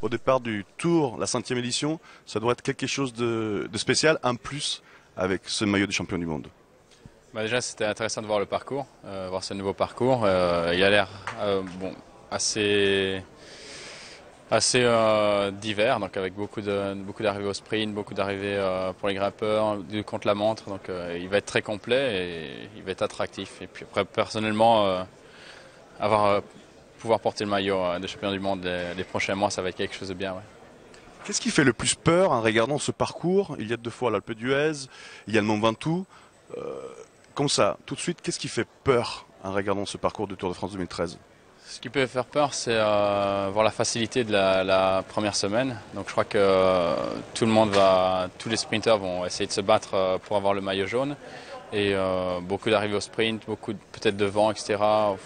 au départ du Tour, la 5e édition, ça doit être quelque chose de spécial, un plus avec ce maillot de champion du monde. Bah déjà, c'était intéressant de voir le parcours, voir ce nouveau parcours. Il a l'air assez divers, donc avec beaucoup d'arrivées au sprint, beaucoup d'arrivées pour les grimpeurs, du contre-la-montre. Donc il va être très complet et il va être attractif. Et puis après, personnellement, pouvoir porter le maillot de champion du monde les prochains mois, ça va être quelque chose de bien. Ouais. Qu'est-ce qui fait le plus peur en regardant ce parcours? Il y a 2 fois l'Alpe d'Huez, il y a le Mont Ventoux. Comme ça, tout de suite, qu'est-ce qui fait peur en regardant ce parcours de Tour de France 2013? Ce qui peut faire peur, c'est voir la facilité de la première semaine. Donc je crois que tous les sprinteurs vont essayer de se battre pour avoir le maillot jaune. Et beaucoup d'arrivées au sprint, beaucoup peut-être de vent, etc.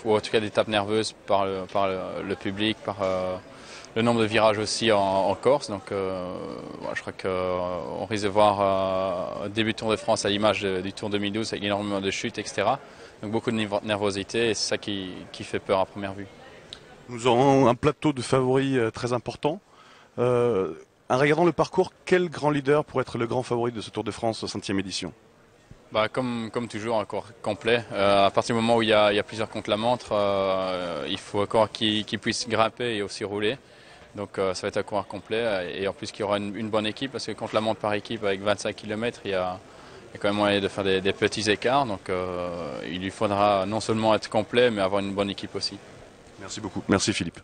Ou en tout cas d'étapes nerveuses par le public, par le nombre de virages aussi en Corse. Donc voilà, je crois qu'on risque de voir un début de Tour de France à l'image du Tour 2012 avec énormément de chutes, etc. Donc beaucoup de nervosité et c'est ça qui fait peur à première vue. Nous aurons un plateau de favoris très important. En regardant le parcours, quel grand leader pourrait être le grand favori de ce Tour de France 5e édition? Bah, comme toujours, encore complet. À partir du moment où il y a plusieurs contre-la-montre, il faut encore qu'ils puissent grimper et aussi rouler. Donc ça va être un coureur complet et en plus qu'il y aura une bonne équipe parce que contre-la-montre par équipe avec 25 km, il y a quand même moyen de faire des petits écarts. Donc il lui faudra non seulement être complet mais avoir une bonne équipe aussi. Merci beaucoup. Merci Philippe.